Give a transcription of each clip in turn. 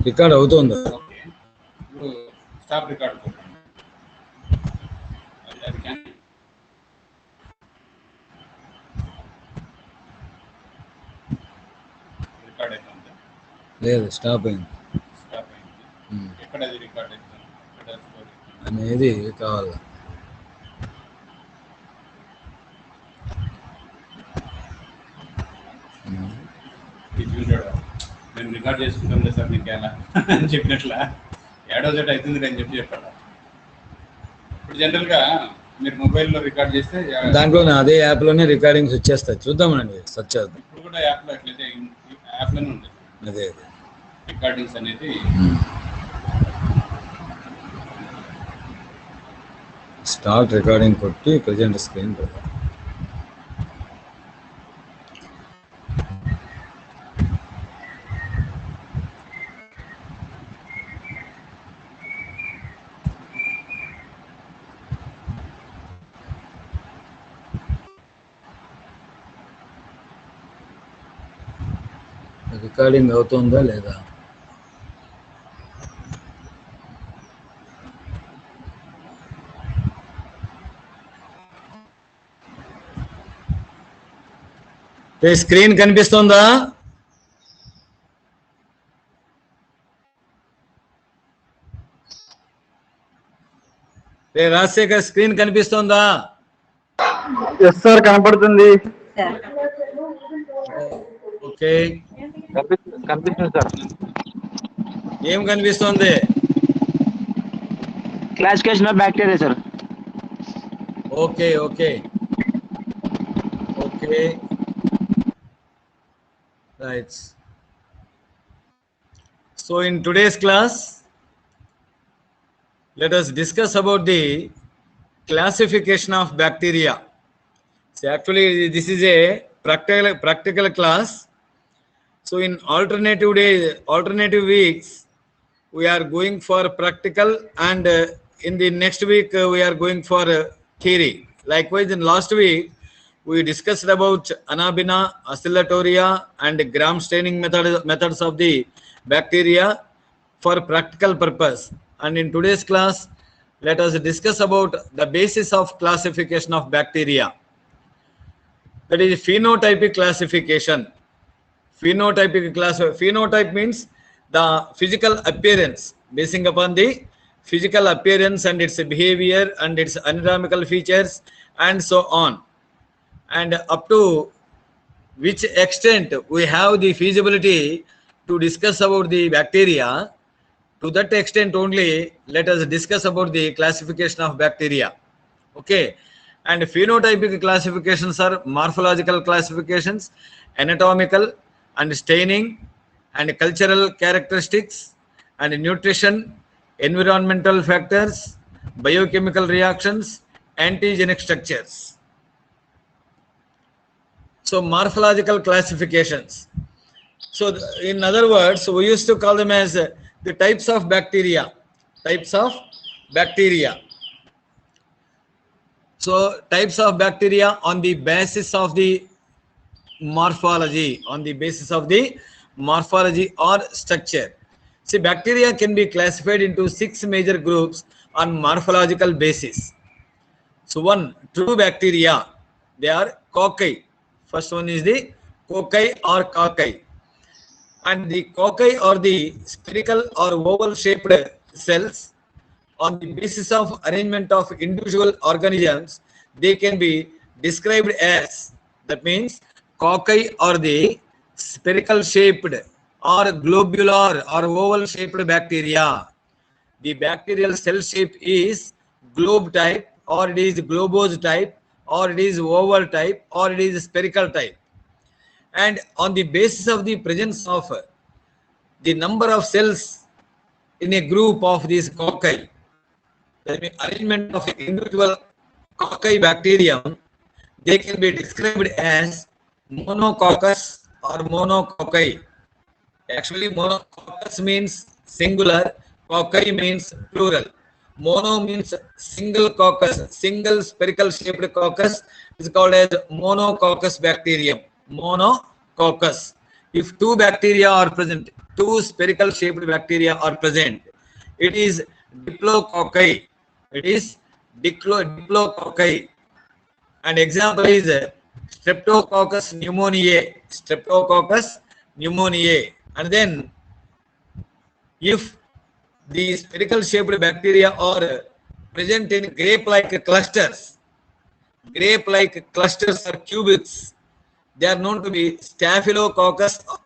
Record అవుతుంది. Okay, ఇప్పుడు stop record కొట్టండి. అది కానీ రికార్డ్ అవుతుంది. లేదు, స్టాప్ అయింది. స్టాప్ అయింది. ఎక్కడ అది రికార్డ్ అవుతుంది? ఎక్కడ అనేది కావాలి. నేను రికార్డ్ చేసుకుంటాం లేదు సార్ మీకు ఎలా అని చెప్పినట్లా ఏడో జట్ అవుతుంది అని చెప్పాడు. ఇప్పుడు జనరల్గా మీరు మొబైల్లో రికార్డ్ చేస్తే దాంట్లోనే అదే యాప్లోనే రికార్డింగ్స్ వచ్చేస్తాయి. చూద్దామండి, సెర్చ్ చేద్దాం. ఇప్పుడు కూడా యాప్లో ఎట్లయితే యాప్లోనే ఉంటుంది అదే రికార్డింగ్స్ అనేది. స్టార్ట్ రికార్డింగ్ కొట్టి ప్రజెంట్ స్క్రీన్ పెడతాం. రికార్డింగ్ అవుతుందా లేదా? స్క్రీన్ కనిపిస్తుందా? రాజశేఖర్, స్క్రీన్ కనిపిస్తుందా? ఎస్ సార్, కనపడుతుంది. ఓకే, కనిపిస్తుంది సార్. ఏం కనిపిస్తుంది? Classification of bacteria sir. Okay okay okay, right. So in today's class, let us discuss about the classification of bacteria. So actually this is a practical class. So in alternative weeks we are going for practical, and in the next week we are going for theory. Likewise, in last week we discussed about Anabina, Oscillatoria and gram staining methods of the bacteria for practical purpose. And in today's class, let us discuss about the basis of classification of bacteria. That is phenotypic classification. Phenotype means the physical appearance, basing upon the physical appearance and its behavior and its anatomical features and so on, and up to which extent we have the feasibility to discuss about the bacteria. To that extent only let us discuss about the classification of bacteria. Okay, and phenotypic classifications are morphological classifications, anatomical and staining and cultural characteristics and nutrition, environmental factors, biochemical reactions, antigenic structures. So morphological classifications. So in other words, we used to call them as the types of bacteria. So types of bacteria on the basis of the morphology, or structure. See, bacteria can be classified into 6 major groups on morphological basis. So one, true bacteria, they are cocci. First one is the cocci or cocci, and the cocci are the spherical or oval shaped cells. On the basis of arrangement of individual organisms, they can be described as, that means cocci are the spherical shaped or globular or oval shaped bacteria. The bacterial cell shape is globe type, or it is globose type, or it is oval type, or it is spherical type. And on the basis of the presence of the number of cells in a group of these cocci, that means arrangement of individual cocci bacterium, they can be described as monococcus or monococci. Actually, monococcus means singular, cocci means plural. Mono means single coccus, single spherical shaped coccus is called as monococcus bacterium. Monococcus. If two bacteria are present, two spherical shaped bacteria are present. It is diplococci. It is diplococci. And example is Streptococcus pneumoniae. Streptococcus pneumoniae. And then if the spherical shaped bacteria are present in grape-like clusters or cubics, they are known to be Staphylococcus or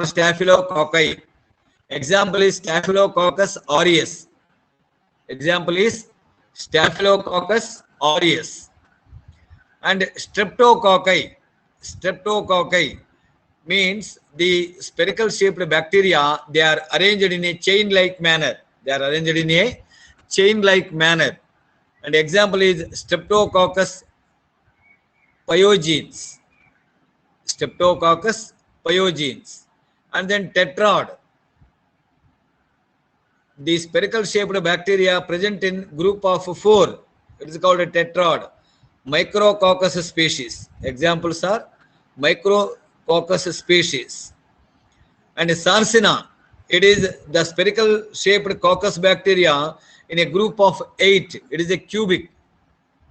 Staphylococci. Example is Staphylococcus aureus. Example is Staphylococcus aureus. And Streptococci means the spherical shaped bacteria, they are arranged in a chain like manner. And example is Streptococcus pyogenes. And then tetrad, the spherical shaped bacteria present in group of 4. It is called a tetrad. Micrococcus species. Examples are Micrococcus species. And Sarcina, it is the spherical shaped coccus bacteria in a group of 8. It is a cubic.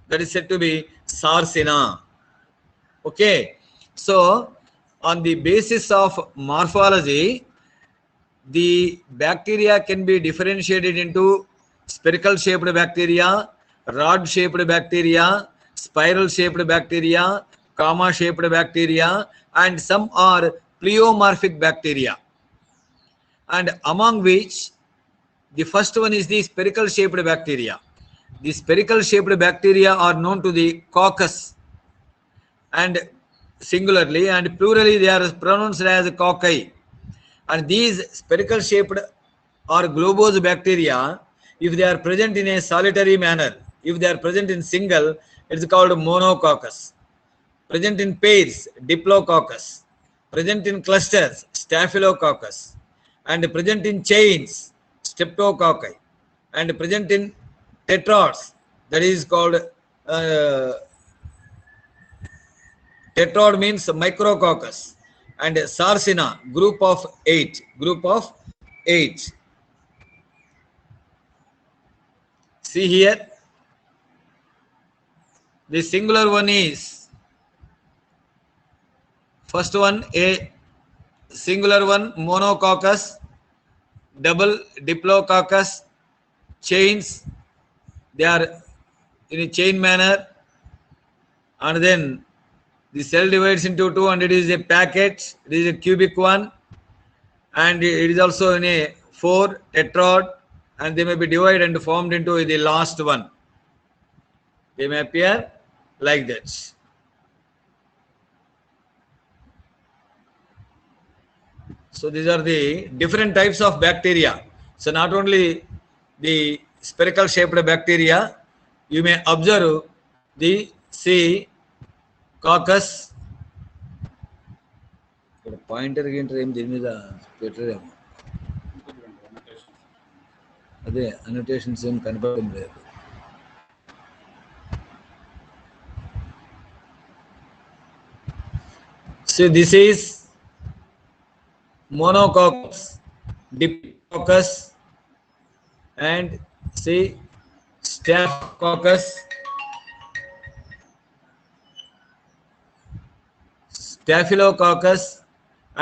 That is said to be Sarcina. Okay. So, on the basis of morphology, the bacteria can be differentiated into spherical shaped bacteria, rod shaped bacteria, spiral shaped bacteria, comma shaped bacteria, and some are pleomorphic bacteria. And among which the first one is the spherical shaped bacteria. The spherical shaped bacteria are known to the coccus, and singularly, and plurally they are pronounced as cocci. And these spherical shaped or globose bacteria, if they are present in a solitary manner, if they are present in single, it is called monococcus. Present in pairs, diplococcus. Present in clusters, staphylococcus. And present in chains, streptococci. And present in tetrads, that is called tetrad means micrococcus. And Sarcina, group of 8. See here, the singular one is, first one, a singular one, monococcus, double diplococcus, chains, they are in a chain manner, and then the cell divides into 2 and it is a packet, it is a cubic one, and it is also in a 4 tetrad, and they may be divided and formed into the last one. They may appear like that. So these are the different types of bacteria. So not only the spherical shaped bacteria, you may observe the coccus. Pointer గింటర్ ఏం దీని మీద పెట్టరేమో, అదే annotations ఏం కనపడడం లేదు. So this is monococcus, diplococcus, and see staphylococcus,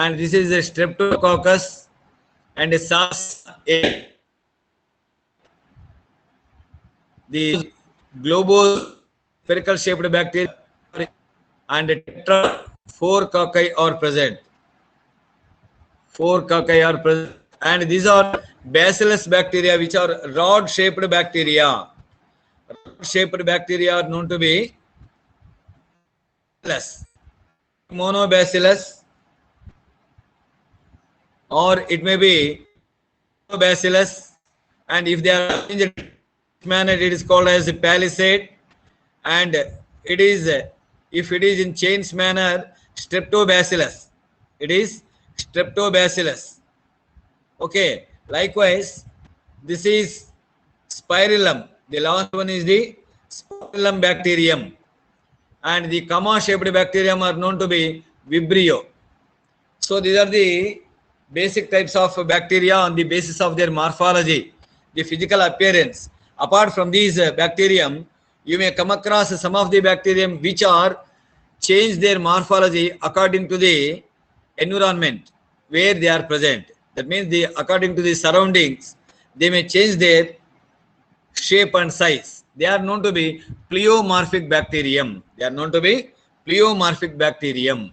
and this is a streptococcus and a SARS. The globose spherical shaped bacteria and tetra 4 cocci are present. 4 cocci are present, and these are bacillus bacteria, which are rod shaped bacteria. Rod shaped bacteria are known to be monobacillus, or it may be bacillus, and if they are arranged in manner, it is called as a palisade, and it is, if it is in chains manner, streptobacillus. It is streptobacillus. Okay, likewise this is spirillum. The last one is the spirillum bacterium, and the comma shaped bacterium are known to be vibrio. So these are the basic types of bacteria on the basis of their morphology, the physical appearance. Apart from these bacterium, you may come across some of the bacterium which are change their morphology according to the environment where they are present. That means according to the surroundings, they may change their shape and size. They are known to be pleomorphic bacterium. They are known to be pleomorphic bacterium.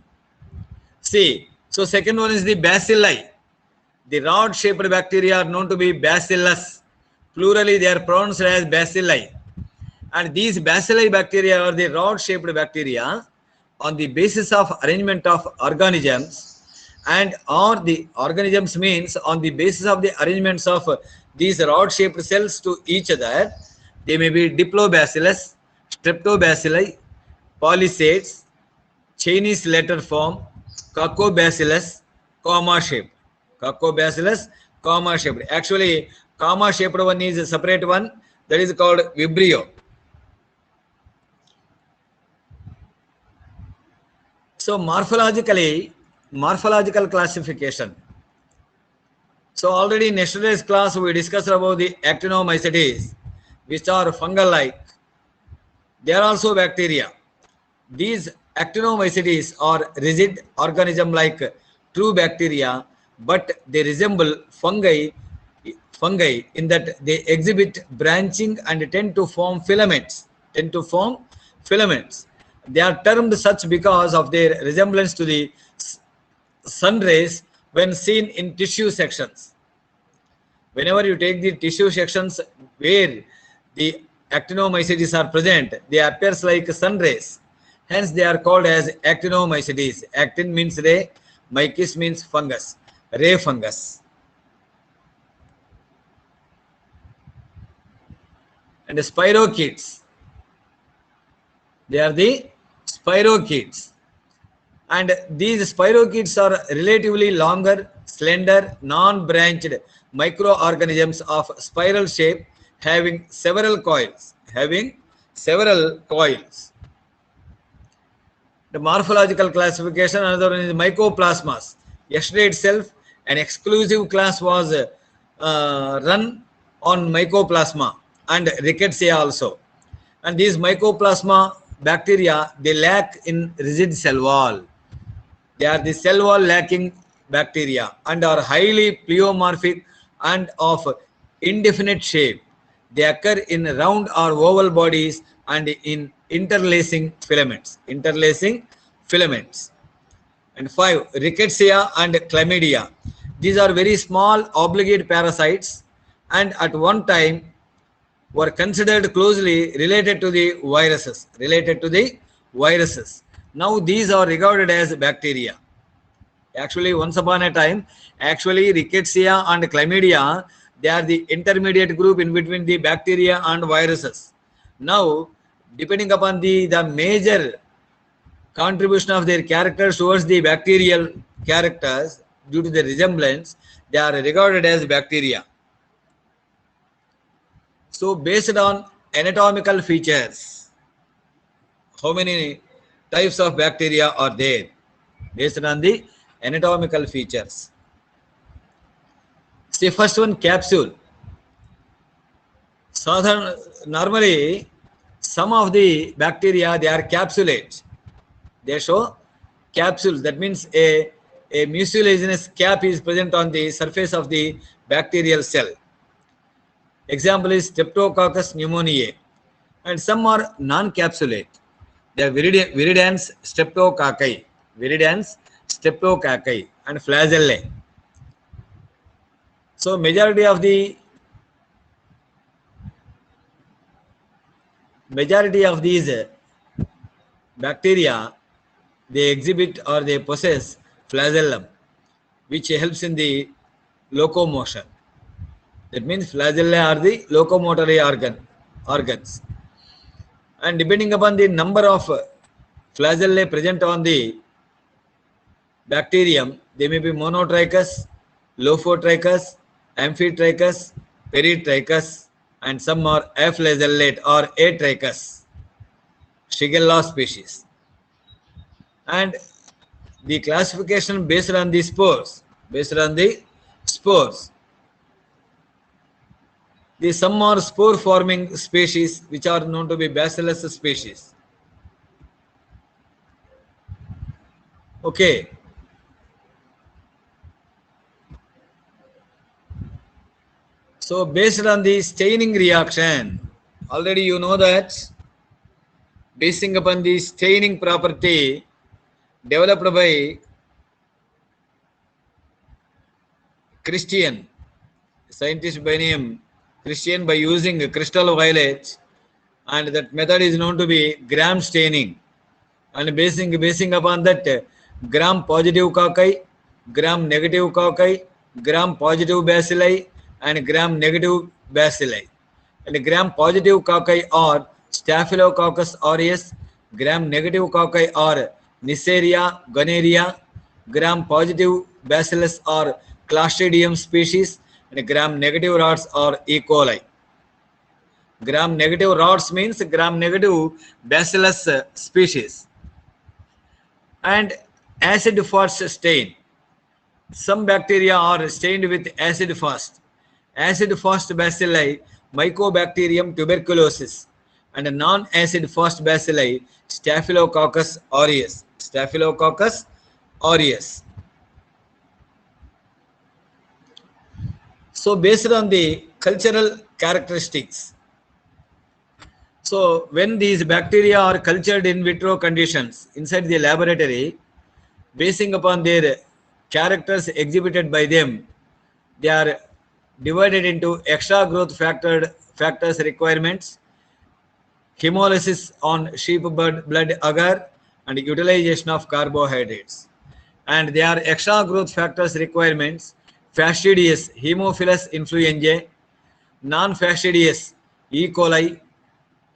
See, so second one is the bacilli. The rod-shaped bacteria are known to be bacillus. Plurally, they are pronounced as bacilli. And these bacilli bacteria are the rod-shaped bacteria on the basis of arrangement of organisms, and or the organisms means on the basis of the arrangements of these rod-shaped cells to each other. They may be diplobacillus, streptobacilli, polysates, Chinese letter form, Coccobacillus, comma shaped. Coccobacillus, comma shaped. Actually, comma shaped one is a separate one, that is called Vibrio. So morphological classification. So already in yesterday's class we discussed about the actinomycetes, which are fungal-like. They are also bacteria. These actinomycetes are rigid organism like true bacteria, but they resemble fungi in that they exhibit branching and tend to form filaments. They are termed such because of their resemblance to the sun rays when seen in tissue sections. Whenever you take the tissue sections where the actinomycetes are present, they appear like sun rays. Hence, they are called as actinomycetes. Actin means ray, myces means fungus, ray fungus. And the spirochetes. They are the spirochetes. And these spirochetes are relatively longer, slender, non-branched microorganisms of spiral shape having several coils. The morphological classification, another one is mycoplasmas. Yesterday itself, an exclusive class was run on mycoplasma and rickettsia also. And these mycoplasma bacteria, they lack in rigid cell wall. They are the cell wall lacking bacteria and are highly pleomorphic and of indefinite shape. They occur in round or oval bodies and in interlacing filaments. And 5, rickettsia and chlamydia. These are very small obligate parasites and at one time were considered closely related to the viruses. Now these are regarded as bacteria. Actually, once upon a time, rickettsia and chlamydia, they are the intermediate group in between the bacteria and viruses. Now, depending upon the major contribution of their characters towards the bacterial characters due to the resemblance, they are regarded as bacteria. So based on anatomical features, how many types of bacteria are there? Based on the anatomical features. See, first one, capsule. Normally, some of the bacteria, they are capsulates. They show capsules. That means a mucilaginous cap is present on the surface of the bacterial cell. Example is Streptococcus pneumoniae. And some are non-capsulate. They are viridans streptococci, and flagellae. So majority of these bacteria, they exhibit or they possess flagellum, which helps in the locomotion. That means flagellae are the locomotory organs. And depending upon the number of flagellae present on the bacterium, they may be monotrichous, lophotrichous, amphitrichous, peritrichous, and some are aflagellate or atrichous, Shigella species. And The classification based on the spores. Based on the spores. The some are spore forming species which are known to be bacillus species. Okay. So based on the staining reaction, already you know that basing upon the staining property developed by Christian, scientist by name Christian, by using crystal violet, and that method is known to be gram staining, and basing upon that gram positive cocci, gram negative cocci, gram positive bacilli, and gram negative bacilli. And gram positive cocci are Staphylococcus aureus, gram negative cocci are Neisseria gonorrhea, gram positive bacillus are Clostridium species, and gram negative rods are E. coli. Gram negative rods means gram negative bacillus species. And acid fast stain. Some bacteria are stained with acid fast. Acid fast bacilli, Mycobacterium tuberculosis, and non-acid fast bacilli, Staphylococcus aureus. Staphylococcus aureus. So based on the cultural characteristics, so when these bacteria are cultured in vitro conditions inside the laboratory, basing upon their characters exhibited by them, they are divided into extra growth factors requirements, hemolysis on sheep blood agar, and utilization of carbohydrates. And they are extra growth factors requirements: fastidious Haemophilus influenzae, non-fastidious E. coli,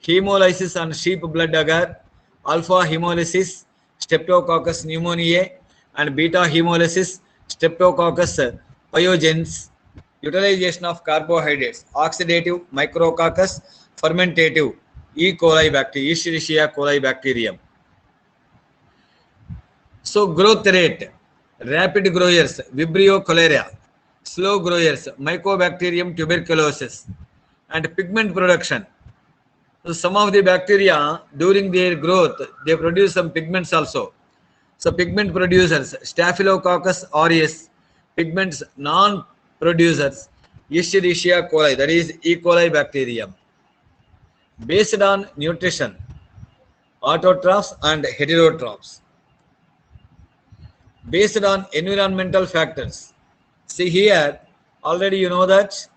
hemolysis on sheep blood agar, alpha hemolysis Streptococcus pneumoniae, and beta hemolysis Streptococcus pyogenes, utilization of carbohydrates, oxidative Micrococcus, fermentative E. coli bacteria, Escherichia coli bacterium. So growth rate, rapid growers, Vibrio cholera, slow growers, Mycobacterium tuberculosis, and pigment production. So some of the bacteria during their growth, they produce some pigments also. So pigment producers, Staphylococcus aureus, pigments non-producers, Escherichia coli, that is E. coli bacterium. Based on nutrition, autotrophs and heterotrophs. Based on environmental factors. See here, already you know that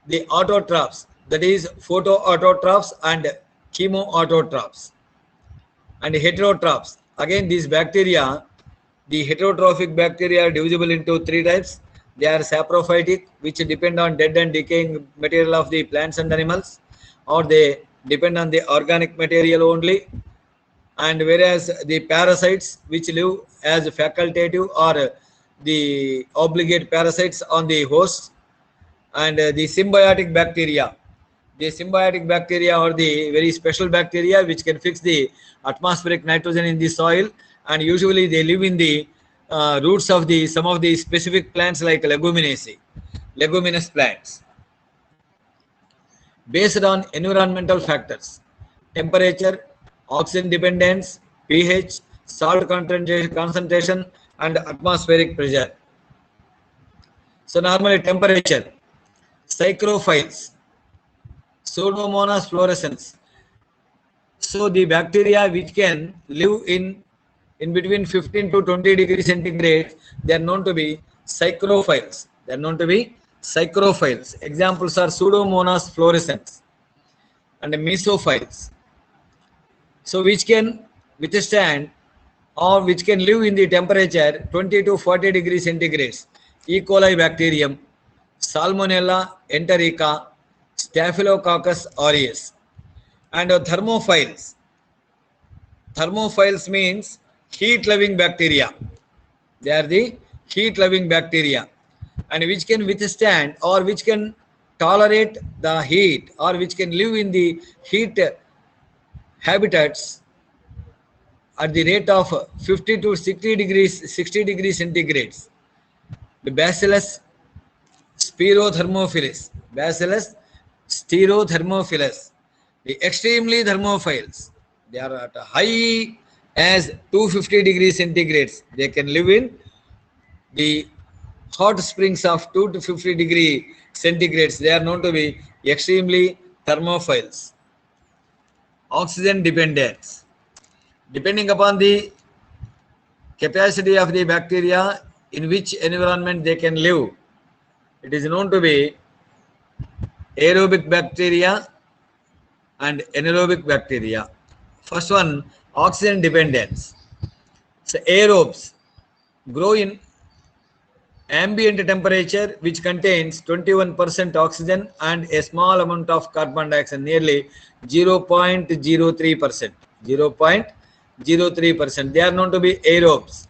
the autotrophs, that is photoautotrophs and chemoautotrophs, and heterotrophs. Again, these bacteria, the heterotrophic bacteria are divisible into three types. They are saprophytic, which depend on dead and decaying material of the plants and animals, or they depend on the organic material only. And whereas the parasites, which live as facultative or the obligate parasites on the host, and the symbiotic bacteria. The symbiotic bacteria are the very special bacteria which can fix the atmospheric nitrogen in the soil, and usually they live in the roots of the some of the specific plants like leguminous plants. Based on environmental factors, temperature, oxygen dependence, pH, salt concentration, and atmospheric pressure. So normally temperature, psychrophiles, Pseudomonas fluorescens. So the bacteria which can live in between 15 to 20 degrees centigrade, they are known to be psychrophiles. They are known to be psychrophiles. Examples are Pseudomonas fluorescens and mesophiles. So which can withstand or which can live in the temperature 20 to 40 degrees centigrade. E. coli bacterium, Salmonella enterica, Staphylococcus aureus. And thermophiles. Thermophiles means heat-loving bacteria. They are the heat-loving bacteria, and which can withstand or which can tolerate the heat or which can live in the heat habitats at the rate of 50 to 60 degrees centigrades. The Bacillus spirothermophilus, Bacillus styrothermophilus, the extremely thermophiles, they are at a high as 250 degrees centigrades. They can live in the hot springs of 2 to 50 degree centigrades. They are known to be extremely thermophiles. Oxygen dependence. Depending upon the capacity of the bacteria in which environment they can live, it is known to be aerobic bacteria and anaerobic bacteria. First one, oxygen dependence. So aerobes grow in ambient temperature which contains 21% oxygen and a small amount of carbon dioxide, nearly 0.03%. 0.03%. They are known to be aerobes.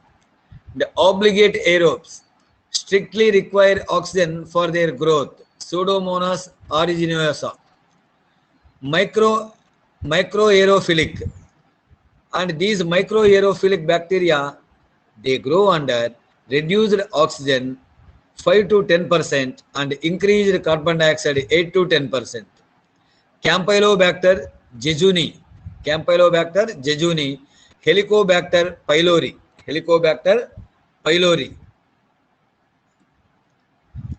The obligate aerobes strictly require oxygen for their growth. Pseudomonas aeruginosa. Microaerophilic. And these microaerophilic bacteria, they grow under reduced oxygen 5 to 10% and increased carbon dioxide 8 to 10%. Campylobacter jejuni, Campylobacter jejuni, Helicobacter pylori, Helicobacter pylori.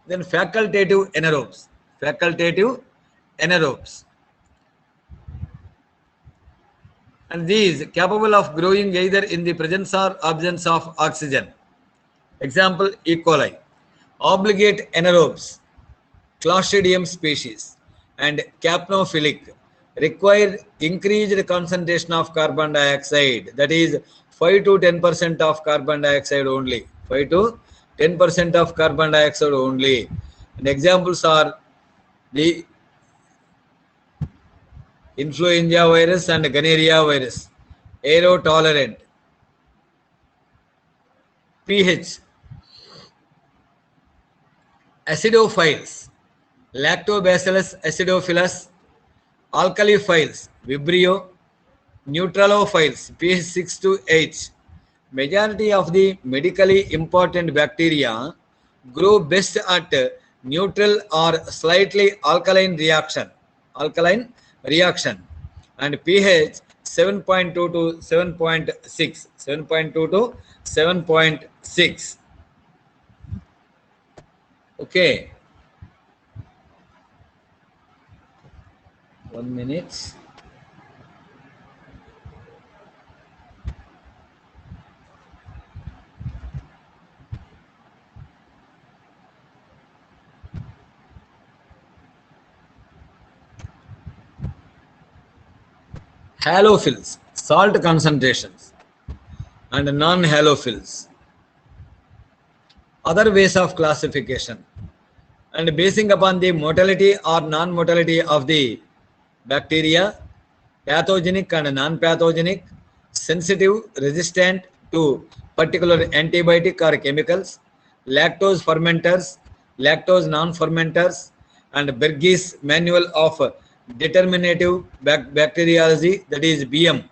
Then facultative anaerobes, facultative anaerobes. And these capable of growing either in the presence or absence of oxygen. Example, E. coli. Obligate anaerobes, Clostridium species, and capnophilic require increased concentration of carbon dioxide, that is 5 to 10% of carbon dioxide only. 5 to 10% of carbon dioxide only. And examples are the influenza virus and gonorrhea virus. Aerotolerant. pH. Acidophiles. Lactobacillus acidophilus. Alkaliphiles. Vibrio. Neutralophiles. pH 6 to 8. Majority of the medically important bacteria grow best at neutral or slightly alkaline reaction. Alkaline reaction. And pH 7.2 to 7.6. 7.2 to 7.6. Okay. 1 minute. Halophils, salt concentrations, and non-halophils. Other ways of classification, and basing upon the motility or non-motility of the bacteria, pathogenic and non-pathogenic, sensitive, resistant to particular antibiotic or chemicals, lactose fermenters, lactose non-fermenters, and Berg's Manual of Determinative Bacteriology, that is BM.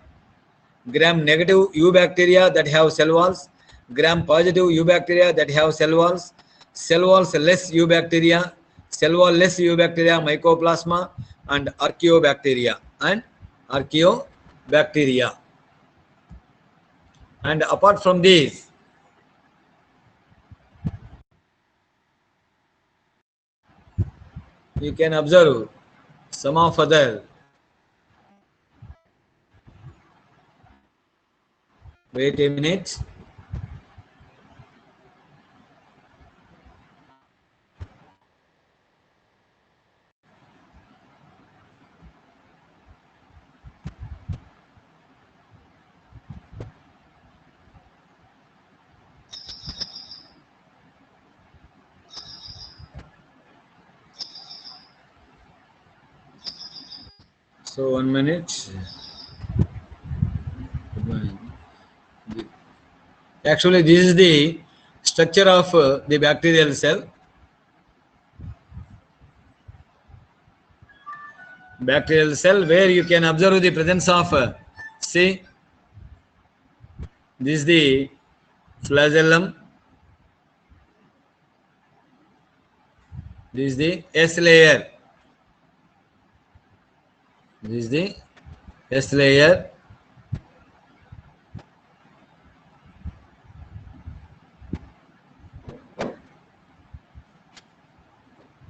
Gram-negative eubacteria that have cell walls, gram-positive eubacteria that have cell walls less eubacteria, cell wall less eubacteria, mycoplasma, and archaeobacteria. And apart from these, you can observe some of other. Wait a minute. So 1 minute. Actually, this is the structure of the bacterial cell. Bacterial cell where you can observe the presence of, see, This is the flagellum. This is the S layer. This is the S layer.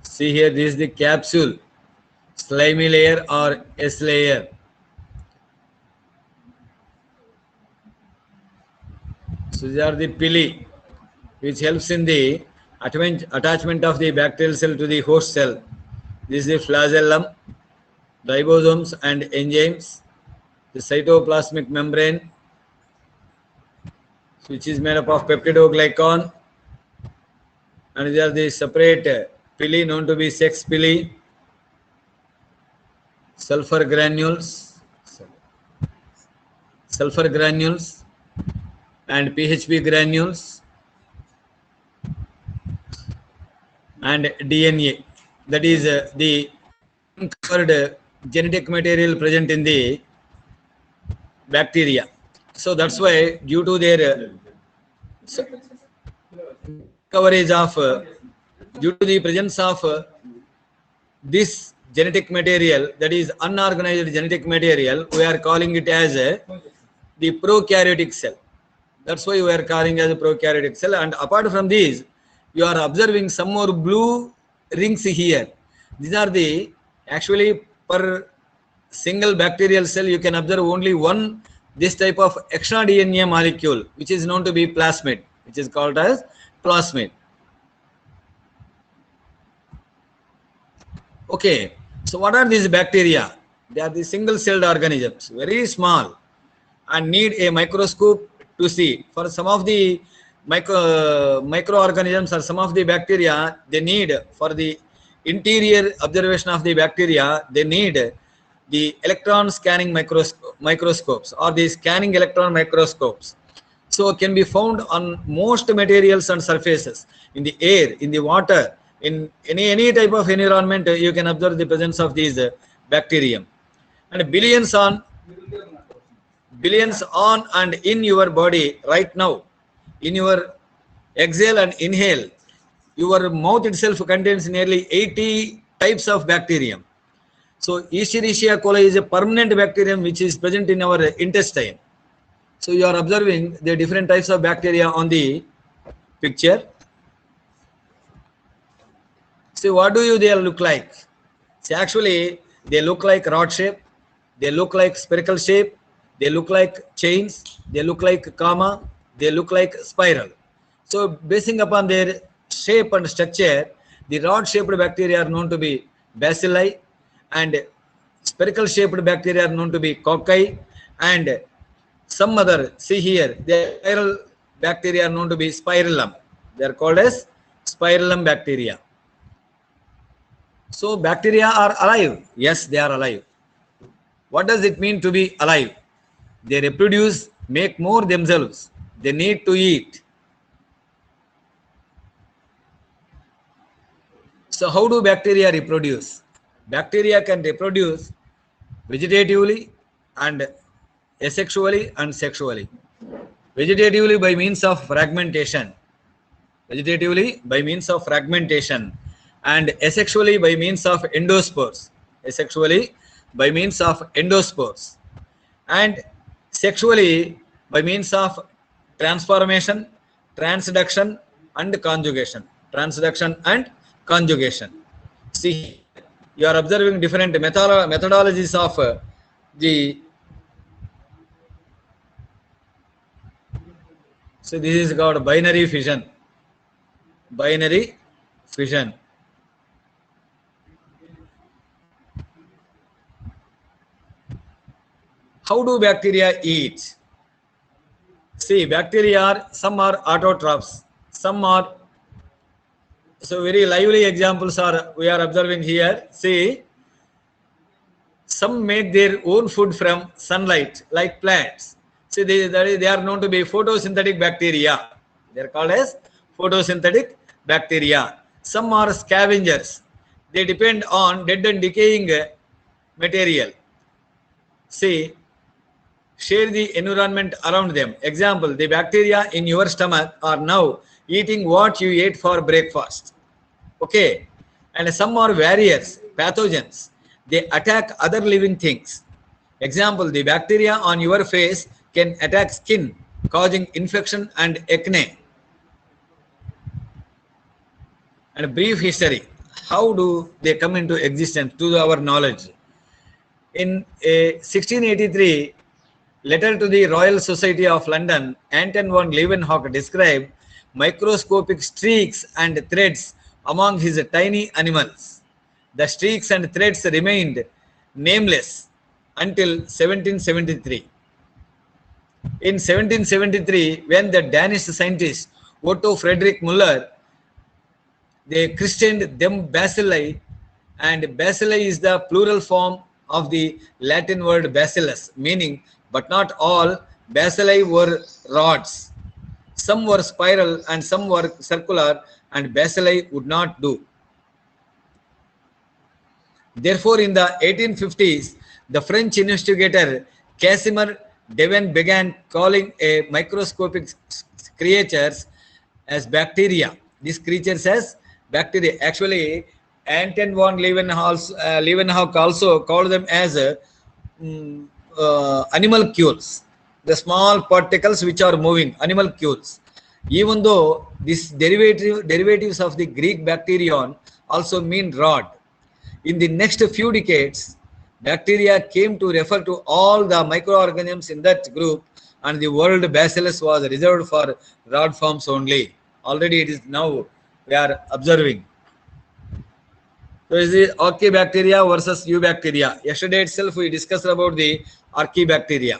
See here, this is the capsule, slimy layer or S layer. So these are the pili, which helps in the attachment of the bacterial cell to the host cell. This is the flagellum, ribosomes and enzymes, the cytoplasmic membrane, which is made up of peptidoglycan, and these are the separate pili known to be sex pili, sulfur granules, and PHP granules, and DNA. That is the uncovered genetic material present in the bacteria. So that's why, due to their coverage of, due to the presence of this genetic material, that is unorganized genetic material, we are calling it as the prokaryotic cell. That's why we are calling as a prokaryotic cell. And apart from these, you are observing some more blue rings here. These are the, actually per single bacterial cell you can observe only one this type of extra DNA molecule, which is known to be plasmid, which is called as plasmid. Okay, so what are these bacteria? They are the single celled organisms, very small, and need a microscope to see. For some of the microorganisms or some of the bacteria, they need, for the interior observation of the bacteria, they need the electron scanning microscopes or the scanning electron microscopes. So can be found on most materials and surfaces, in the air, in the water, in any type of environment. You can observe the presence of these bacterium, and billions on and in your body right now. In your exhale and inhale, your mouth itself contains nearly 80 types of bacterium. So Escherichia coli is a permanent bacterium which is present in our intestine. So you are observing the different types of bacteria on the picture. See, what do they look like? See, actually they look like rod shape, they look like spherical shape, they look like chains, they look like comma, they look like spiral. So basing upon their shape and structure, the rod shaped bacteria are known to be bacilli, and spherical shaped bacteria are known to be cocci, and some other, see here, the spiral bacteria are known to be spirillum. They are called as spirillum bacteria. So bacteria are alive. Yes, they are alive. What does it mean to be alive? They reproduce, make more themselves. They need to eat. So how do bacteria reproduce? Bacteria can reproduce vegetatively and asexually and sexually. Vegetatively by means of fragmentation. Vegetatively by means of fragmentation, and asexually by means of endospores. Asexually by means of endospores, and sexually by means of transformation, transduction and conjugation. Transduction and conjugation. See, you are observing different methodologies of the. So this is called binary fission. Binary fission. How do bacteria eat? See, bacteria are, some are autotrophs, some are, so very lively examples are we are observing here. See, some make their own food from sunlight, like plants. See, they are known to be photosynthetic bacteria. They are called as photosynthetic bacteria. Some are scavengers. They depend on dead and decaying material. See, share the environment around them. Example, the bacteria in your stomach are now eating what you ate for breakfast. Okay. And some are barriers, pathogens. They attack other living things. Example, the bacteria on your face can attack skin, causing infection and acne. And a brief history. How do they come into existence to our knowledge? In a 1683 letter to the Royal Society of London, Anton von Leeuwenhoek described microscopic streaks and threads among his tiny animals. The streaks and threads remained nameless until 1773. In 1773, when the Danish scientist Otto Frederick Muller, they christened them bacilli, and bacilli is the plural form of the Latin word bacillus, meaning but not all bacilli were rods. Some were spiral and some were circular, and bacilli would not do. Therefore, in the 1850s, the French investigator Casimir Devin began calling a microscopic creatures as bacteria. These creatures as bacteria. Actually, Anton von Leeuwenhoek also called them as animalcules, the small particles which are moving, animalcules. Even though these derivatives of the Greek bacterion also mean rod. In the next few decades, bacteria came to refer to all the microorganisms in that group, and the word bacillus was reserved for rod forms only. Already it is now we are observing. So is the Archaebacteria versus Eubacteria. Yesterday itself we discussed about the Archaebacteria.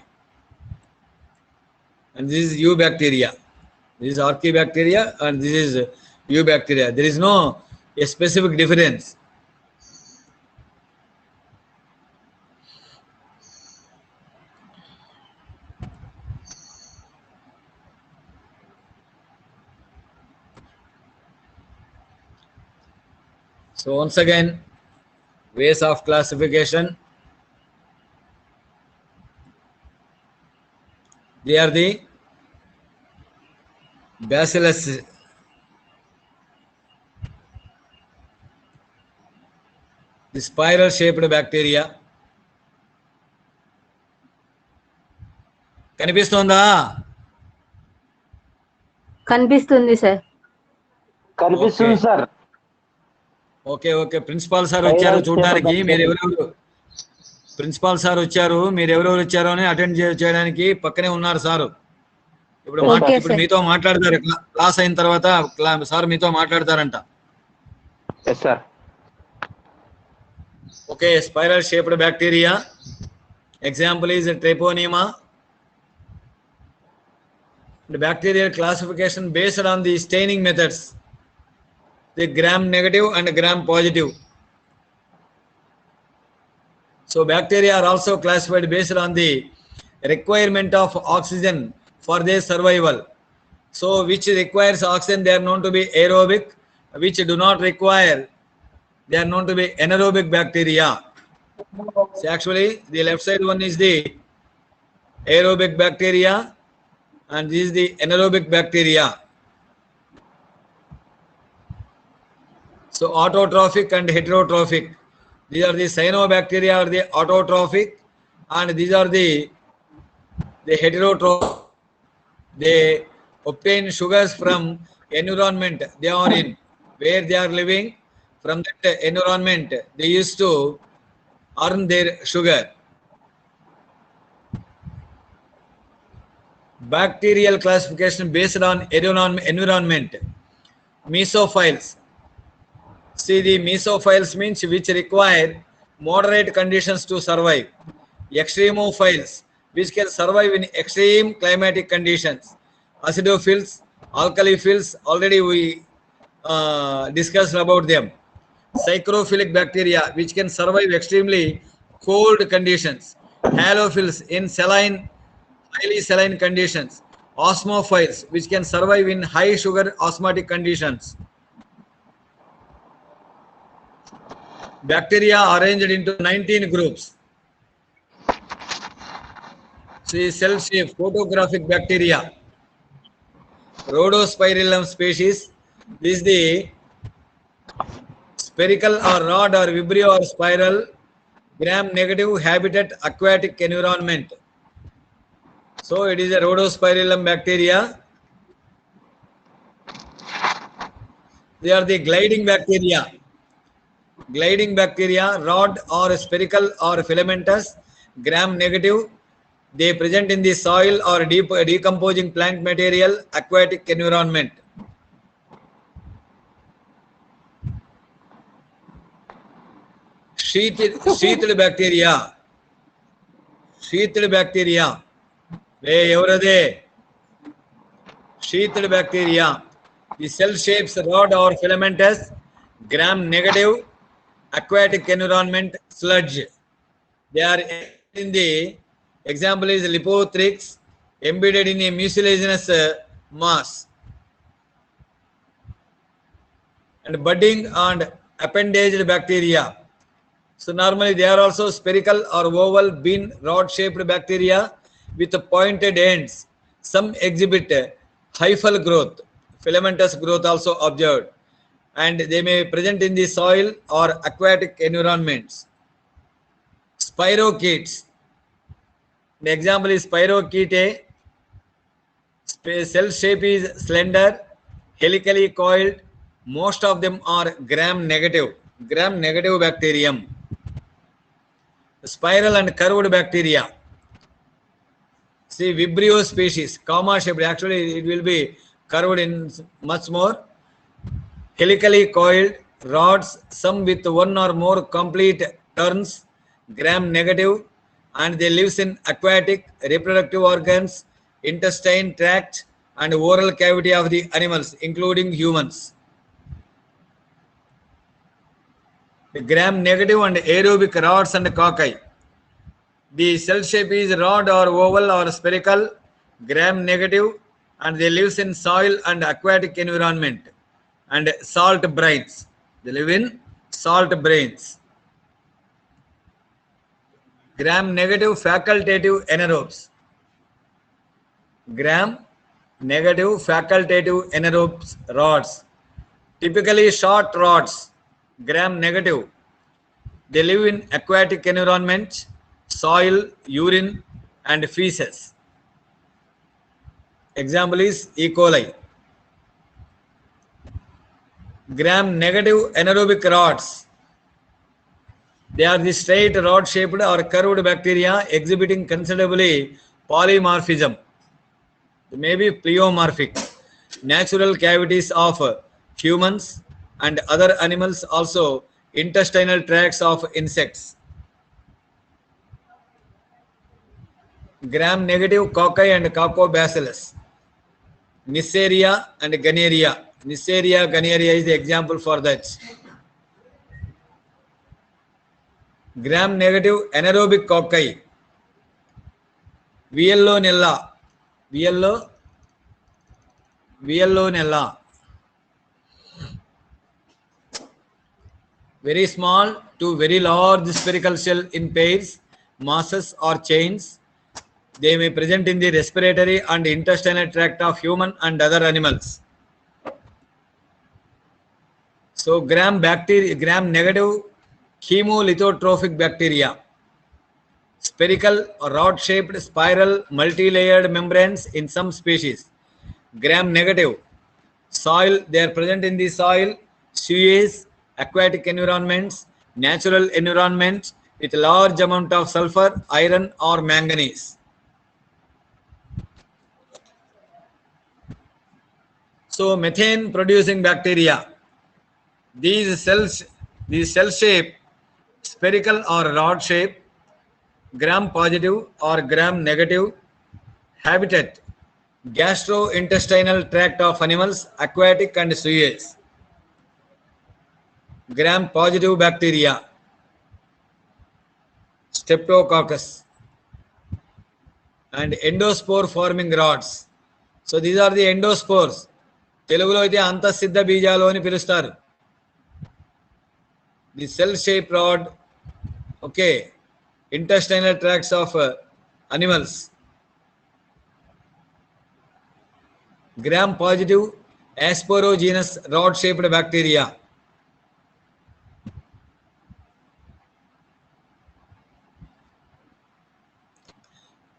And this is Eubacteria. This is Archaebacteria and this is Eubacteria. There is no a specific difference. So once again, ways of classification. They are the Bacillus, the spiral shaped bacteria. కనిపిస్తోందా? కనిపిస్తుంది sir. కనిపిస్తుంది sir. Okay okay principal sir వచ్చారు చూడడానికి. మీరు ఎవరెవరు principal sir వచ్చారు, మీరు ఎవరెవరు వచ్చారో అని అటెండ్ చేయడానికి పక్కనే ఉన్నారు సారు. ఇప్పుడు మీతో మాట్లాడతారు. క్లాస్ అయిన తర్వాత సార్ మీతో మాట్లాడతారంట. Okay, spiral shaped bacteria. Example is treponema. The bacterial classification based on the staining methods, the gram negative and gram positive. So bacteria are also classified based on the requirement of oxygen for their survival. So which requires oxygen, they are known to be aerobic. Which do not require, they are known to be anaerobic bacteria. So actually the left side one is the aerobic bacteria and this is the anaerobic bacteria. So autotrophic and heterotrophic. These are the cyanobacteria are the autotrophic and these are the heterotrophic. They obtain sugars from environment they are in, where they are living. From that environment they used to earn their sugar. Bacterial classification based on environment. Mesophiles. See, the mesophiles means which require moderate conditions to survive. Extremophiles, which can survive in extreme climatic conditions. Acidophils, alkaliphiles, already we discussed about them. Psychrophilic bacteria, which can survive extremely cold conditions. Halophils in highly saline conditions. Osmophiles, which can survive in high sugar osmotic conditions. Bacteria are arranged into 19 groups. See, cell shape photographic bacteria, Rhodospirillum species. This is the spherical or rod or vibrio or spiral gram negative habitat aquatic environment. So it is a Rhodospirillum bacteria. They are the gliding bacteria. Gliding bacteria, rod or spherical or filamentous, gram negative. They present in the soil or decomposing plant material, aquatic environment. Sheathed bacteria. Sheathed bacteria. Evrade. Sheathed bacteria. The cell shapes rod or filamentous, gram negative, aquatic environment, sludge. They are in the example is Lipothrix, embedded in a mucilaginous mass. And budding and appendaged bacteria. So normally they are also spherical or oval bean rod shaped bacteria with pointed ends. Some exhibit hyphal growth, filamentous growth also observed, and they may present in the soil or aquatic environments. Spirochetes. The example is Spirochete. Cell shape is slender, helically coiled. Most of them are gram negative bacterium. Spiral and curved bacteria. See, vibrio species, comma shaped. Actually, it will be curved in much more. Helically coiled rods, some with one or more complete turns, gram negative, and they lives in aquatic, reproductive organs, intestine tract, and oral cavity of the animals, including humans. The gram negative and aerobic rods and cocci. The cell shape is rod or oval or spherical, gram negative, and they lives in soil and aquatic environment. And salt brines. They live in salt brines. Gram negative facultative anaerobes. Gram negative facultative anaerobes rods. Typically short rods, gram negative. They live in aquatic environment, soil, urine, and feces. Example is E. coli. Gram negative anaerobic rods. They are the straight rod shaped or curved bacteria exhibiting considerably polymorphism. They may be pleomorphic. Natural cavities of humans and other animals, also intestinal tracts of insects. Gram negative cocci and coccobacillus. Neisseria and Gunneria. Neisseria, Gunneria is the example for that. Gram negative anaerobic cocci. Viellonella. Viellonella. Very small to very large spherical shell in pairs, masses or chains. They may present in the respiratory and intestinal tract of human and other animals. So gram negative chemolithotrophic bacteria. Spherical or rod shaped spiral multi-layered membranes in some species. Gram negative. Soil, they are present in the soil, sewage, aquatic environments, natural environments with large amount of sulfur, iron or manganese. So methane producing bacteria. These cell shape, spherical or rod shape, gram positive or gram negative, habitat, gastrointestinal tract of animals, aquatic and sewage. Gram positive bacteria, Streptococcus, and endospore forming rods. So these are the endospores. తెలుగులో అయితే అంతఃసిద్ధ బీజాలు అని పిలుస్తారు. The cell shaped rod, okay, intestinal tracts of animals, gram positive Aspergillus rod shaped bacteria.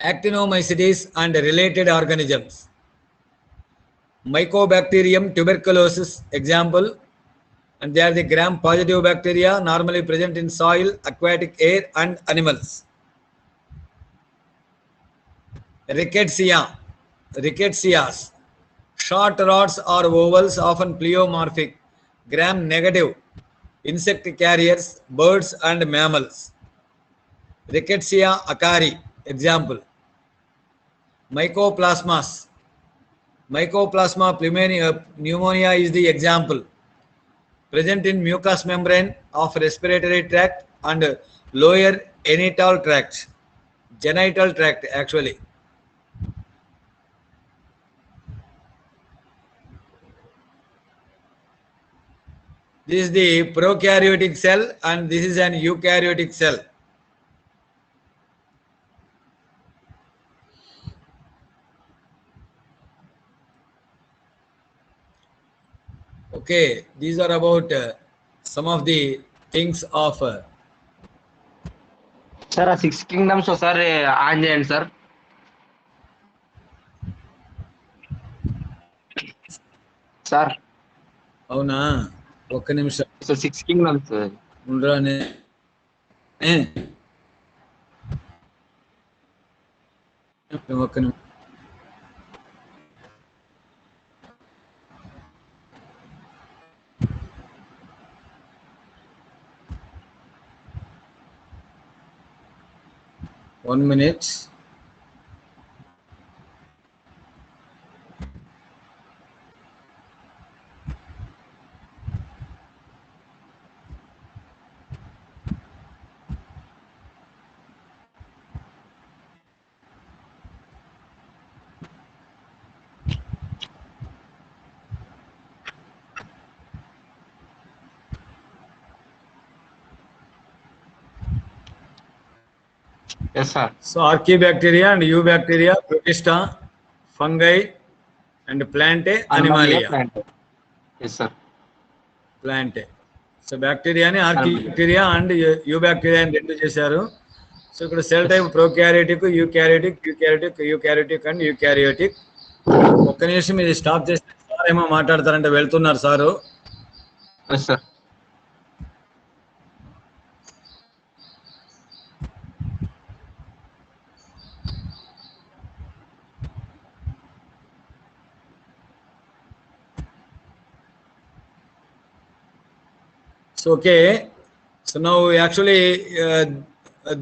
Actinomycetes and related organisms. Mycobacterium tuberculosis example, and they are the gram positive bacteria normally present in soil, aquatic air and animals. Rickettsias, short rods or ovals, often pleomorphic, gram negative, insect carriers, birds and mammals. Rickettsia acari example. Mycoplasma pneumonia is the example, present in mucous membrane of respiratory tract and lower genital tract actually. This is the prokaryotic cell and this is an eukaryotic cell. Okay, these are about some of the things of sir ఆ 6 kingdoms ఒకసారి on చేయండి sir. Sir అవునా, ఒక్క నిమిషం. 6 kingdoms ఉండరానే ఒక్క నిమిషం. One minute. Yes sir. So Archaebacteria and Eubacteria, Protista, fungi and Plantae, Animalia. Yes sir. Plantae. So bacteria ni Archaebacteria and Eubacteria అని రెండు చేశారు. సో ఇక్కడ cell type prokaryotic, eukaryotic and eukaryotic. ఒక్క నిమిషం ఇది స్టాప్ చేస్తే సార్ ఏమో మాట్లాడతారంటే వెళ్తున్నారు sir. Yes sir. So okay, so now actually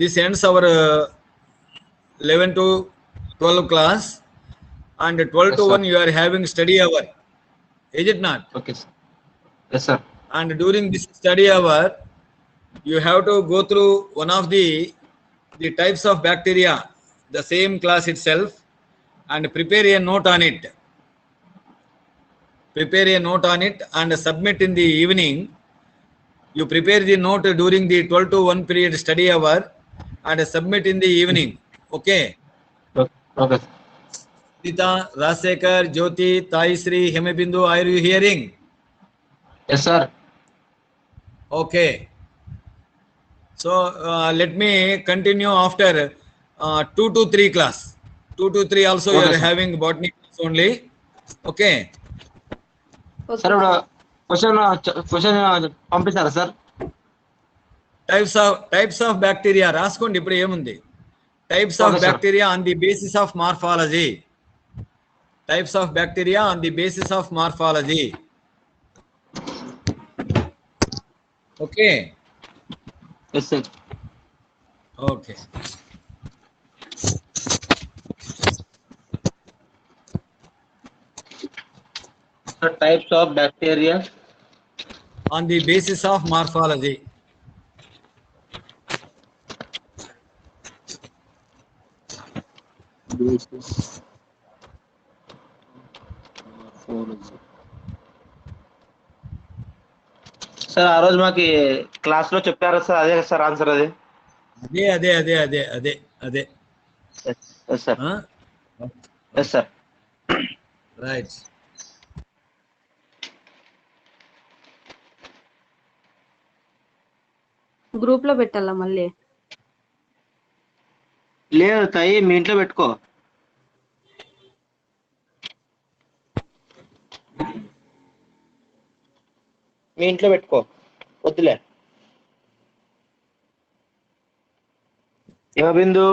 this ends our 11 to 12 class, and 12 to 1 you are having study hour, is it not? Okay sir. Yes sir. And during this study hour you have to go through one of the types of bacteria, the same class itself, and prepare a note on it. And submit in the evening. You prepare the note during the 12 to 1 period study hour and submit in the evening. Okay. Okay. Sita, Rasekar, Jyoti, Taisri, Hemabindu, are you hearing? Yes sir. Okay. So let me continue after 2 to 3 class. 2 to 3 also Okay, you are sir. having botany class only. Okay. Sir question పంపిస్తారా sir? Types of bacteria రాసుకోండి. ఇప్పుడు ఏముంది? Types of Okay, sir. bacteria on the basis of morphology. Types of bacteria on the basis of morphology. Okay. Yes sir. Okay. Types of bacteria On the basis of morphology. Sir ఆ రోజు మాకి class లో చెప్పారా sir? అదే కదా sir answer అది? అదే. Yes sir. Huh? Yes sir. Right. Group లో పెట్టాలా మళ్ళీ? లేదు తాయి, మీ ఇంట్లో పెట్టుకో. మీ ఇంట్లో పెట్టుకో, వద్దులే. ఏమో బిందు,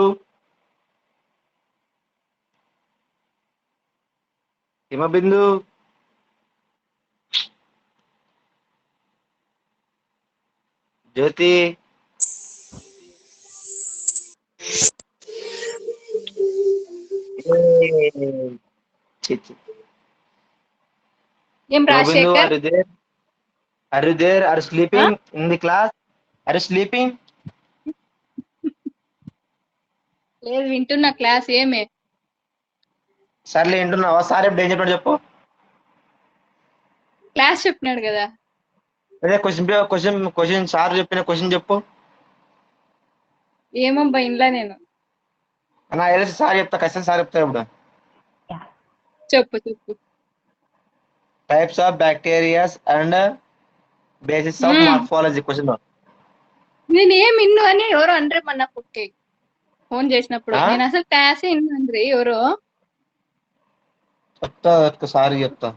ఏమో బిందు, జ్యోతి, ఛీ, ఛీ. ఏం ఏమో బిందు, Rajasekhar? are you there, are you ఆ? sleeping in the class, are you sleeping? లేదు, వింటున్నా క్లాస్. ఏమే? సర్లే వింటున్నావా? సార్ ఇప్పుడు ఏం చెప్పాడు చెప్పు. క్లాస్ చెప్పినాడు కదా. అదే క్వశ్చన్ సార్ చెప్పిన క్వశ్చన్ చెప్పు. ఏమబ్బా ఇంట్లో నేను. నా తెలిసి సార్ చెప్తా, ఖచ్చితంగా సార్ చెప్తారు ఇప్పుడు. చెప్పు చెప్పు. Types of bacterias and basis of morphology question. నేను ఏం ఇన్ను అని ఎవరో అంటారు మొన్న కుక్కి ఫోన్ చేసినప్పుడు. ఆ? నేను అసలు క్లాస్ ఇన్ను అండ్రి ఎవరో. చెప్తా సార్ చెప్తా.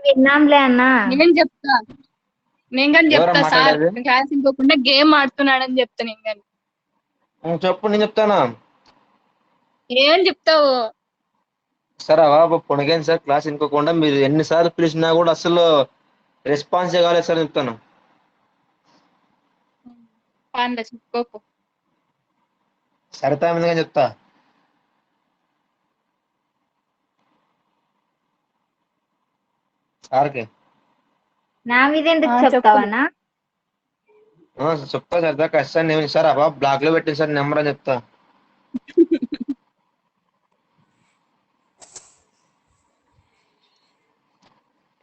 విన్నాంలే అన్న. నేను చెప్తా, నేను కానీ ఎవరో చెప్తా. సార్ మాట్లాడేది? క్లాస్ ఇంకోకుండా గేమ్ ఆడుతున్నాడని చెప్తా నేను కానీ. చెప్పు, నేను చెప్తానా. ఏం చెప్తావు? సార్ బాబు పొడిగాను సార్, క్లాస్ ఇంకోకుండా మీరు ఎన్నిసార్లు పిలిచినా కూడా అసలు రెస్పాన్స్ కాలేదు సార్ చెప్తాను. పాండా చెప్పుకోకు. సరితా మీద చెప్తా. సార్కి నా మీద ఎందుకు చెప్పు. చెప్తావన్నా? చెప్తా సరితా, ఖచ్చితంగా నేను సార్ ఆ బాబు బ్లాక్ లో పెట్టింది సార్ నెంబర్ అని చెప్తా.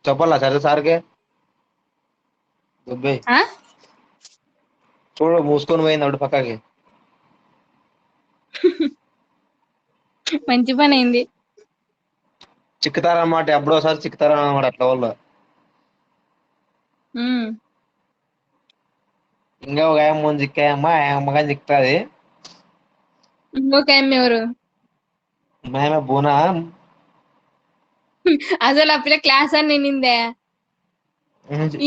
చెప్పాలా సరితా సార్కి? దుబ్బయ్ ఆ? చూడు మూసుకొని పోయింది అప్పుడు పక్కకి. మంచి పని అయింది. చిక్కుతారన్నమాట, ఎప్పుడోసారి చిక్కుతారన్నమాట అట్లా వాళ్ళు. ఉమ్. ఇంకా ఒక ఆయన ముందు చిక్కాయమ్మా, అమ్మగా చిక్కుతుంది. ఇంకొక ఆమె ఎవరు? మేమే బూనా. అసలు ఆ పిల్ల క్లాస్ అని నిందే.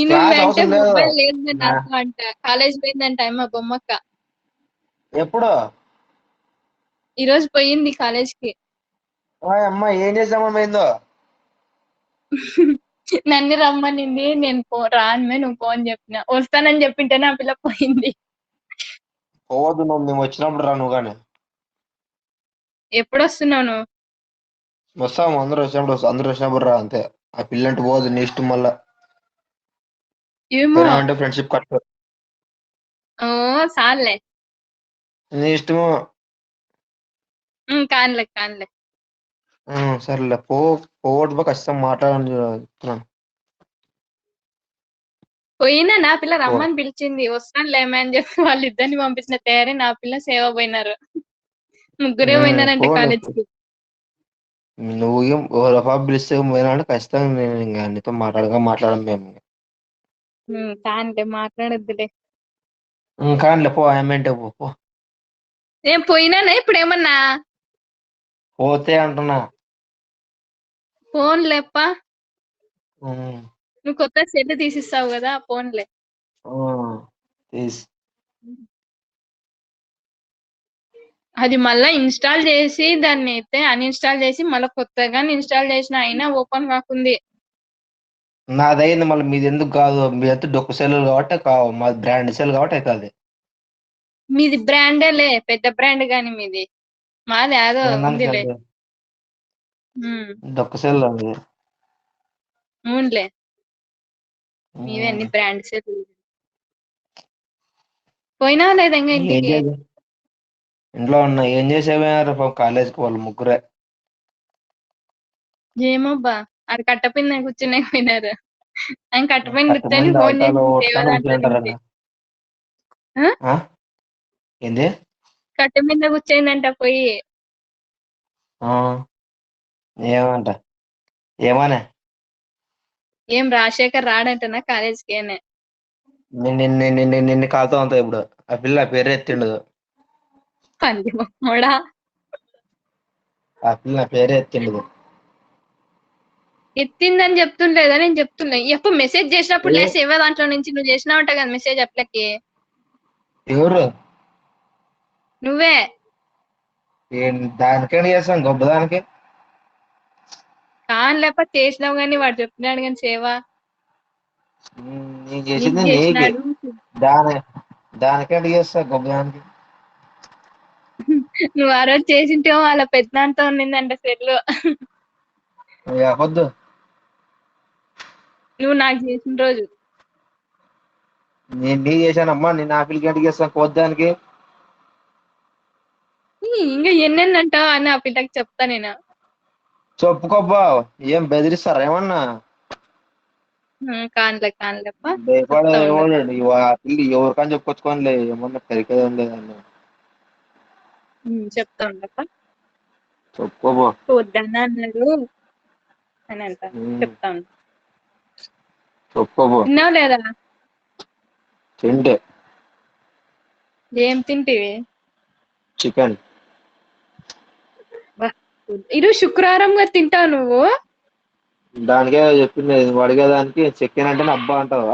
క్లాస్ అంటే అవసరం లేదు. మొబైల్ లేదు నాకు అంట. కాలేజ్ పోయిందంట మా బొమ్మక్క. ఎప్పుడు? ఈ రోజు పోయింది కాలేజ్ కి. అమ్మ ఏం చేసామని పోయిందో? నన్ను రమ్మనింది. నేను రాను, నువ్వు పో అని చెప్పిన. వస్తానని చెప్పింటేనే ఆ పిల్ల పోయింది. పోవద్దు, నువ్వు మేము వచ్చినప్పుడు రా నువ్వు కానీ. ఎప్పుడు వస్తున్నావు నువ్వు? వస్తాము, అందరూ వచ్చినప్పుడు రా అంతే. ఆ పిల్లంటే పోదు, నీ ఇష్టం మళ్ళా. ఏమో. అంటే ఫ్రెండ్షిప్ కట్టు, ఓ సార్లే. నీ ఇష్టము. కానులే కానులే. సరేలే, పోవద్దు ఖచ్చితంగా మాట్లాడని చెప్తున్నాను. పోయినా నా పిల్ల రమ్మని పిలిచింది. వస్తాను లేమే అని చెప్పి వాళ్ళిద్దరిని పంపించిన తయారీ నా పిల్ల సేవ పోయినారు. ముగ్గురే పోయినారంటే కాలేజ్ కి. నువ్వు పాప పిలిస్తే పోయినా ఖచ్చితంగా నేను ఇంకా నీతో మాట్లాడడం మేము. కానులే, మాట్లాడొద్దులే. కానిలే పో, ఏమంటే పో. నేను పోయినానా ఇప్పుడు ఏమన్నా? పోతే అంటున్నా. ఫోన్లేప్ప. ఉమ్, నువ్వు కొత్త సెల్ తీసిస్తావు కదా, ఫోన్లే. తీసి అది మళ్ళా ఇన్స్టాల్ చేసి దాన్ని అయితే అన్ఇన్స్టాల్ చేసి మళ్ళీ కొత్తగా ఇన్స్టాల్ చేసిన అయినా ఓపెన్ కాకుంది. నాదైంది, మళ్ళీ మీది ఎందుకు కాదు? మీదైతే డొక్కు సెల్ కాబట్టి కావు, మాది బ్రాండ్ సెల్ కాబట్టి అవుతుంది. మీది బ్రాండేలే, పెద్ద బ్రాండ్ గాని మీది. మాది ఏదో ఉందిలే. డొక్కు సెల్ అది. అవునులే, మీవే అన్ని బ్రాండ్స్. పోయినా లేదా ఇంకా ఇంటికి? ఇంట్లో ఉన్నా. ఏం చేసేవారు కాలేజ్కి వాళ్ళు ముగ్గురే? ఏమోబ్బా, అది కట్టపోయింది కూర్చునే పోయినారు. ఆయన కట్టపోయిన కూర్చొని కట్టమంది ఫోన్ అవతాలో చేసి ఒట్టాను కూర్చుంటారంట. ఏంది? కట్ట మీద కూర్చోయిందంట పోయి. ఏమంట? ఏమనే ఏం రాజశేఖర్ రాడంటనా కాలేజ్కి ఏనే? నిన్ను కాలుతా ఉంటా ఇప్పుడు. ఆ పిల్ల పేరు ఎత్తిండదు. పంది మొహోడా. ఆ పిల్ల నా పేరే ఎత్తిండదు. ఎత్తిందని చెప్తుండలేదా? నేను చెప్తున్నా ఎప్పుడు మెసేజ్ చేసినప్పుడు ఏ? లే సేవ దాంట్లో నుంచి నువ్వు చేసినావంట కదా మెసేజ్ అట్లకి. ఎవరు నువ్వే. దానికైనా చేస్తాను గొప్ప దానికి. కాని లేకపోతే చేసినావు కానీ వాడు చెప్పినాడు కానీ సేవ నేను నీకు చేసింది నీకే. చేసినాడు. దాని దానికైనా చేస్తా గొప్ప దానికి. నువ్వు ఆ రోజు చేసింటేమో వాళ్ళ పెద్దనాన్నతో ఉన్నిందంట సెల్లు. వద్దు. నువ్వు నాకు చేసిన రోజు. నేను నీ చేశానమ్మా. నేను ఆ పిల్లకి గంటకి చేస్తాను కొద్దానికి. ఇంకా ఎన్నెన్ని అంటావు అని ఆ పిల్లకి చెప్తా నేను. చెప్పుకోబ్బా. ఏం బెదిరిస్తారా ఏమన్నా? కానిలే కానిలేప్ప భయపడే చెప్తా ఉండు. ఏమోనండి. ఆ పిల్లి ఎవరికని చెప్పుకొచ్చుకోనిలే. ఏమన్నా పెరికేదేం లేదండి. చెప్తా ఉండప్ప. చెప్పుకోబో. వద్దన్న అన్నాడు అని అంట. చెప్తా ఉండు. చెప్పుకోబో. తిన్నావు లేదా? తింటే ఏం తింటివి? చికెన్. ఈరోజు శుక్రవారంగా తింటావు నువ్వు? దానికే చెప్పింది. నువ్వు అడిగేదానికి చికెన్ అంటే అబ్బా అంటావు.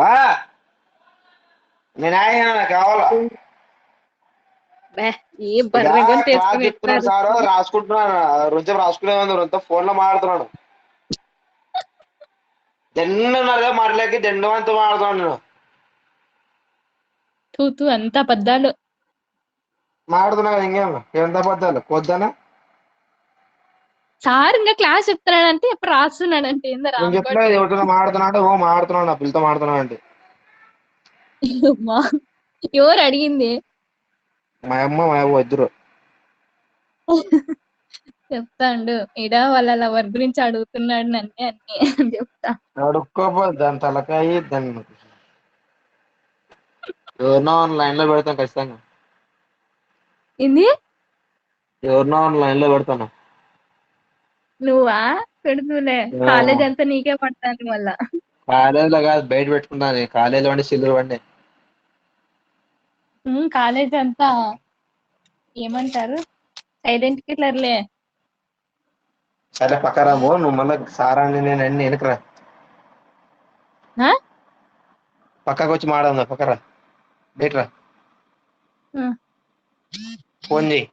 నేను కావాలా బే ఏ బర్రె గొంతు క్లాస్ వేసుకుని చెప్తున్నాను ఎట్లా సార్. రాసుకుంటున్నాను. రోజు రాసుకునే ఫోన్ లో మాట్లాడుతున్నాను. దెన్నున్నదే మాటలకి దెండవంతో మాట్లాడుతున్నాను నేను. తూతూ అంత అబద్ధాలు. మాట్లాడుతున్నా కదా ఇంకేం. ఎంత పద్దాలు కొద్దానా? సార్ ఇంకా క్లాస్ చెప్తున్నాడంటే ఎప్పుడు రాస్తున్నాడంటే ఏందో నేను చెప్తున్నా రామకోటి. ఎవరితో మాట్లాడుతున్నా ఓ మాట్లాడుతున్నాను. నా పిల్లతో మాట్లాడుతున్నా అంటే అమ్మా, ఎవరు అడిగింది? మా అమ్మ మా అవ్వ ఇద్దరు. చెప్తాండు ఇడ వాళ్ళ లవర్ గురించి అడుగుతున్నాడు నన్ను అన్ని అని చెప్తా. అడుక్కోపో దాని తలకాయి దాన్ని ఎవరినో లైన్ లో పెడతాను ఖచ్చితంగా. ఏంది? ఎవరినో లైన్ లో పెడతాను. నువ్వా? పెడుతులే. కాలేజ్ అంతా నీకే పడతాను మళ్ళా. కాలేజీలో కాదు బయట పెట్టుకుంటాను. కాలేజీలో వండి సిల్లులు వండి. కాలేజ్ అంతా ఏమంటారు సైలెంట్ కిల్లర్లే. సరే పక్కరాము. నువ్వు మళ్ళీ సారాన్ని నేను అన్ని వెనకరా. ఆ? పక్కకు వచ్చి మాట్లాడదా. పక్కరా బయటరా. ఆ. ఫోన్ చేయి.